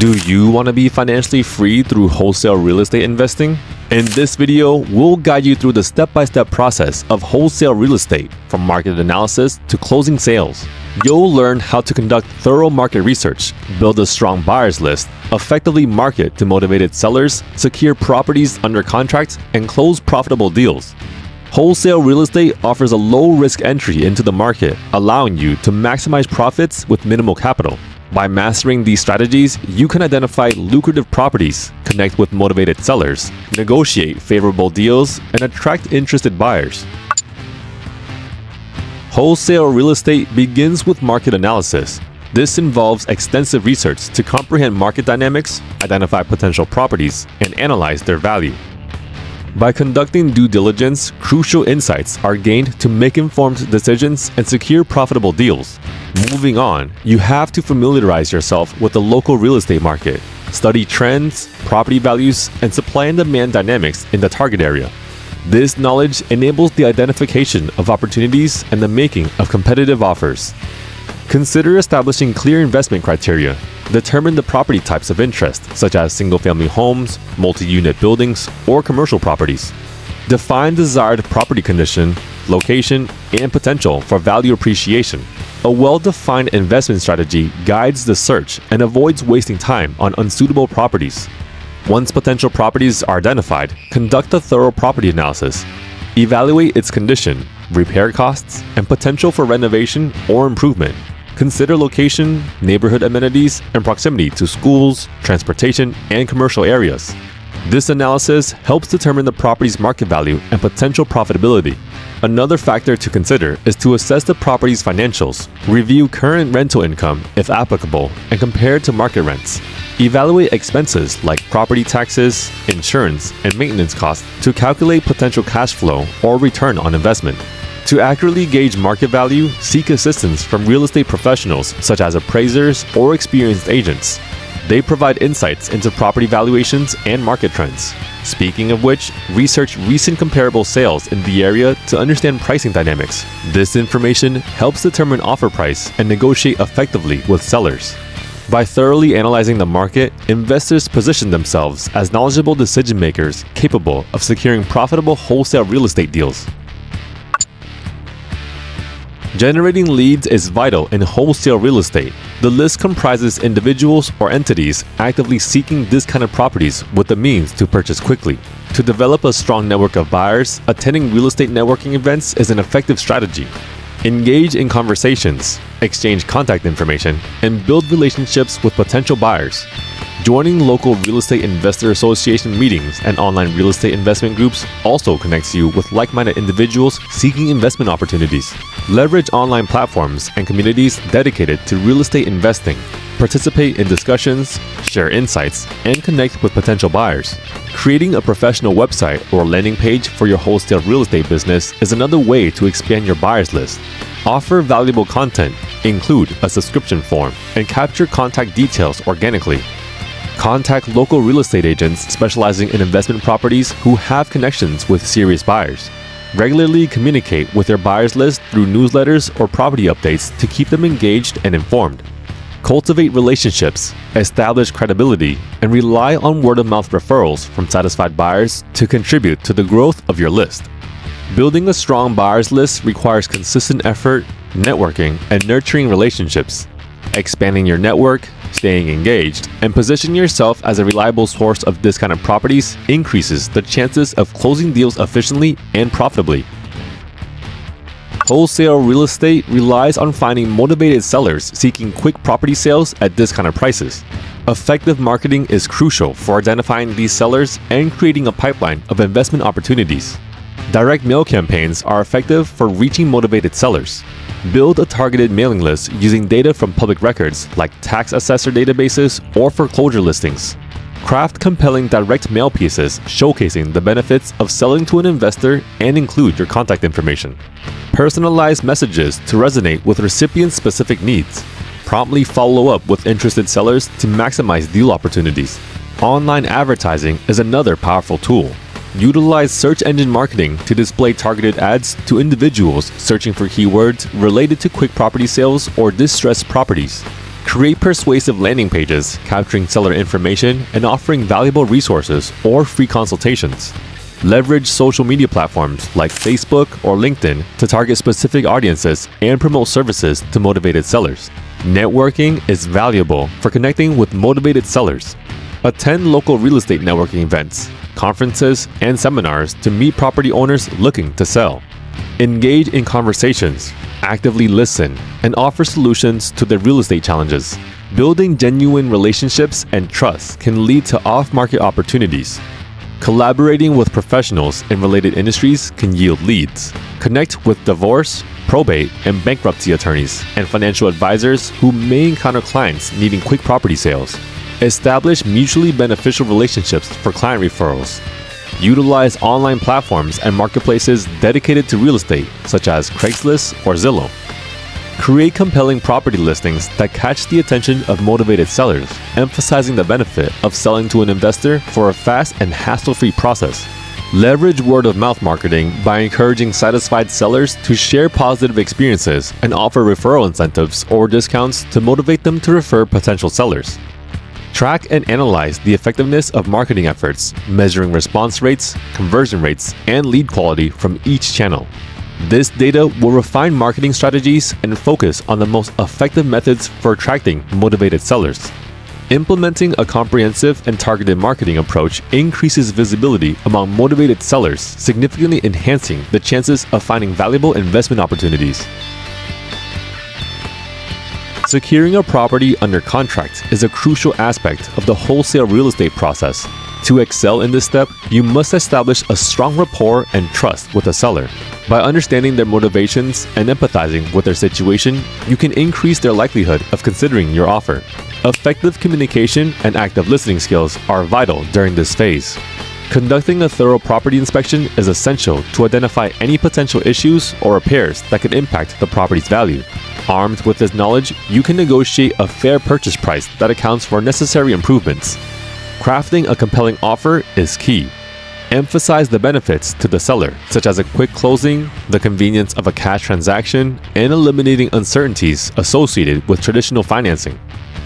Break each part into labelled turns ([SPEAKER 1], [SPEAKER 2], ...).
[SPEAKER 1] Do you want to be financially free through wholesale real estate investing? In this video, we'll guide you through the step-by-step process of wholesale real estate, from market analysis to closing sales. You'll learn how to conduct thorough market research, build a strong buyers list, effectively market to motivated sellers, secure properties under contract, and close profitable deals. Wholesale real estate offers a low-risk entry into the market, allowing you to maximize profits with minimal capital. By mastering these strategies, you can identify lucrative properties, connect with motivated sellers, negotiate favorable deals, and attract interested buyers. Wholesale real estate begins with market analysis. This involves extensive research to comprehend market dynamics, identify potential properties, and analyze their value. By conducting due diligence, crucial insights are gained to make informed decisions and secure profitable deals. Moving on, you have to familiarize yourself with the local real estate market, study trends, property values, and supply and demand dynamics in the target area. This knowledge enables the identification of opportunities and the making of competitive offers. Consider establishing clear investment criteria. Determine the property types of interest, such as single-family homes, multi-unit buildings, or commercial properties. Define desired property condition, location, and potential for value appreciation. A well-defined investment strategy guides the search and avoids wasting time on unsuitable properties. Once potential properties are identified, conduct a thorough property analysis. Evaluate its condition, repair costs, and potential for renovation or improvement. Consider location, neighborhood amenities, and proximity to schools, transportation, and commercial areas. This analysis helps determine the property's market value and potential profitability. Another factor to consider is to assess the property's financials. Review current rental income, if applicable, and compare it to market rents. Evaluate expenses like property taxes, insurance, and maintenance costs to calculate potential cash flow or return on investment. To accurately gauge market value, seek assistance from real estate professionals such as appraisers or experienced agents. They provide insights into property valuations and market trends. Speaking of which, research recent comparable sales in the area to understand pricing dynamics. This information helps determine offer price and negotiate effectively with sellers. By thoroughly analyzing the market, investors position themselves as knowledgeable decision makers capable of securing profitable wholesale real estate deals. Generating leads is vital in wholesale real estate. The list comprises individuals or entities actively seeking this kind of properties with the means to purchase quickly. To develop a strong network of buyers, attending real estate networking events is an effective strategy. Engage in conversations, exchange contact information, and build relationships with potential buyers. Joining local real estate investor association meetings and online real estate investment groups also connects you with like-minded individuals seeking investment opportunities. Leverage online platforms and communities dedicated to real estate investing. Participate in discussions, share insights, and connect with potential buyers. Creating a professional website or landing page for your wholesale real estate business is another way to expand your buyers list. Offer valuable content, include a subscription form, and capture contact details organically. Contact local real estate agents specializing in investment properties who have connections with serious buyers. Regularly communicate with their buyers list through newsletters or property updates to keep them engaged and informed. Cultivate relationships, establish credibility, and rely on word-of-mouth referrals from satisfied buyers to contribute to the growth of your list. Building a strong buyers list requires consistent effort, networking, and nurturing relationships. Expanding your network, staying engaged, and positioning yourself as a reliable source of this kind of properties increases the chances of closing deals efficiently and profitably. Wholesale real estate relies on finding motivated sellers seeking quick property sales at discounted prices. Effective marketing is crucial for identifying these sellers and creating a pipeline of investment opportunities. Direct mail campaigns are effective for reaching motivated sellers. Build a targeted mailing list using data from public records like tax assessor databases or foreclosure listings. Craft compelling direct mail pieces showcasing the benefits of selling to an investor and include your contact information. Personalize messages to resonate with recipients' specific needs. Promptly follow up with interested sellers to maximize deal opportunities. Online advertising is another powerful tool. Utilize search engine marketing to display targeted ads to individuals searching for keywords related to quick property sales or distressed properties. Create persuasive landing pages capturing seller information and offering valuable resources or free consultations. Leverage social media platforms like Facebook or LinkedIn to target specific audiences and promote services to motivated sellers. Networking is valuable for connecting with motivated sellers. Attend local real estate networking events, conferences, and seminars to meet property owners looking to sell. Engage in conversations, actively listen, and offer solutions to their real estate challenges. Building genuine relationships and trust can lead to off-market opportunities. Collaborating with professionals in related industries can yield leads. Connect with divorce, probate, and bankruptcy attorneys and financial advisors who may encounter clients needing quick property sales. Establish mutually beneficial relationships for client referrals. Utilize online platforms and marketplaces dedicated to real estate, such as Craigslist or Zillow. Create compelling property listings that catch the attention of motivated sellers, emphasizing the benefit of selling to an investor for a fast and hassle-free process. Leverage word-of-mouth marketing by encouraging satisfied sellers to share positive experiences and offer referral incentives or discounts to motivate them to refer potential sellers. Track and analyze the effectiveness of marketing efforts, measuring response rates, conversion rates, and lead quality from each channel. This data will refine marketing strategies and focus on the most effective methods for attracting motivated sellers. Implementing a comprehensive and targeted marketing approach increases visibility among motivated sellers, significantly enhancing the chances of finding valuable investment opportunities. Securing a property under contract is a crucial aspect of the wholesale real estate process. To excel in this step, you must establish a strong rapport and trust with the seller. By understanding their motivations and empathizing with their situation, you can increase their likelihood of considering your offer. Effective communication and active listening skills are vital during this phase. Conducting a thorough property inspection is essential to identify any potential issues or repairs that could impact the property's value. Armed with this knowledge, you can negotiate a fair purchase price that accounts for necessary improvements. Crafting a compelling offer is key. Emphasize the benefits to the seller, such as a quick closing, the convenience of a cash transaction, and eliminating uncertainties associated with traditional financing.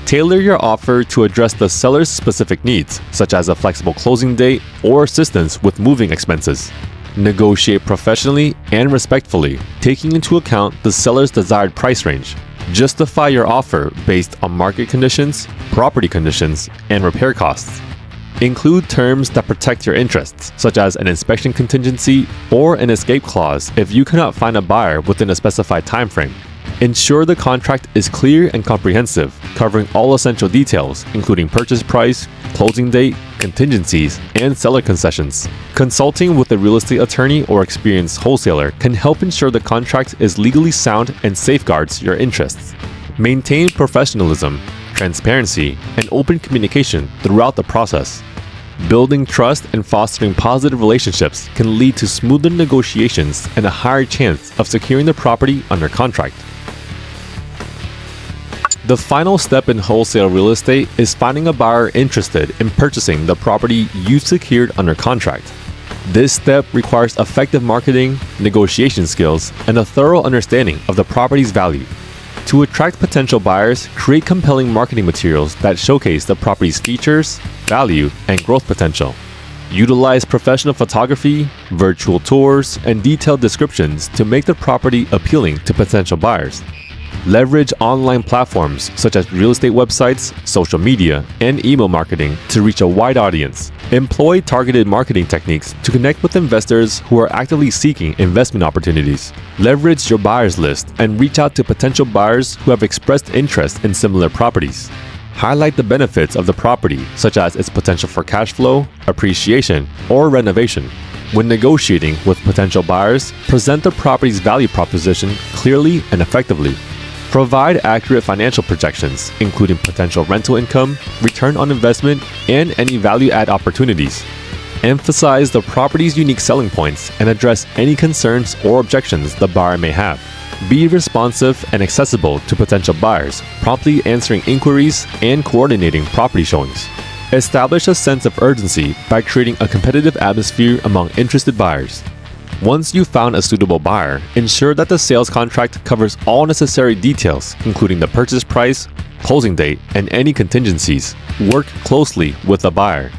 [SPEAKER 1] Tailor your offer to address the seller's specific needs, such as a flexible closing date or assistance with moving expenses. Negotiate professionally and respectfully, taking into account the seller's desired price range. Justify your offer based on market conditions, property conditions, and repair costs. Include terms that protect your interests, such as an inspection contingency or an escape clause if you cannot find a buyer within a specified time frame. Ensure the contract is clear and comprehensive, covering all essential details, including purchase price, closing date, contingencies, and seller concessions. Consulting with a real estate attorney or experienced wholesaler can help ensure the contract is legally sound and safeguards your interests. Maintain professionalism, transparency, and open communication throughout the process. Building trust and fostering positive relationships can lead to smoother negotiations and a higher chance of securing the property under contract. The final step in wholesale real estate is finding a buyer interested in purchasing the property you've secured under contract. This step requires effective marketing, negotiation skills, and a thorough understanding of the property's value. To attract potential buyers, create compelling marketing materials that showcase the property's features, value, and growth potential. Utilize professional photography, virtual tours, and detailed descriptions to make the property appealing to potential buyers. Leverage online platforms such as real estate websites, social media, and email marketing to reach a wide audience. Employ targeted marketing techniques to connect with investors who are actively seeking investment opportunities. Leverage your buyers list and reach out to potential buyers who have expressed interest in similar properties. Highlight the benefits of the property, such as its potential for cash flow, appreciation, or renovation. When negotiating with potential buyers, present the property's value proposition clearly and effectively. Provide accurate financial projections, including potential rental income, return on investment, and any value-add opportunities. Emphasize the property's unique selling points and address any concerns or objections the buyer may have. Be responsive and accessible to potential buyers, promptly answering inquiries and coordinating property showings. Establish a sense of urgency by creating a competitive atmosphere among interested buyers. Once you've found a suitable buyer, ensure that the sales contract covers all necessary details, including the purchase price, closing date, and any contingencies. Work closely with the buyer.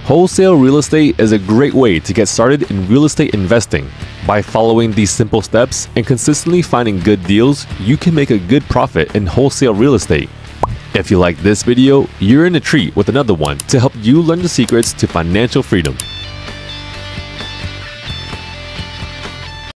[SPEAKER 1] Wholesale real estate is a great way to get started in real estate investing. By following these simple steps and consistently finding good deals, you can make a good profit in wholesale real estate. If you like this video, you're in a treat with another one to help you learn the secrets to financial freedom.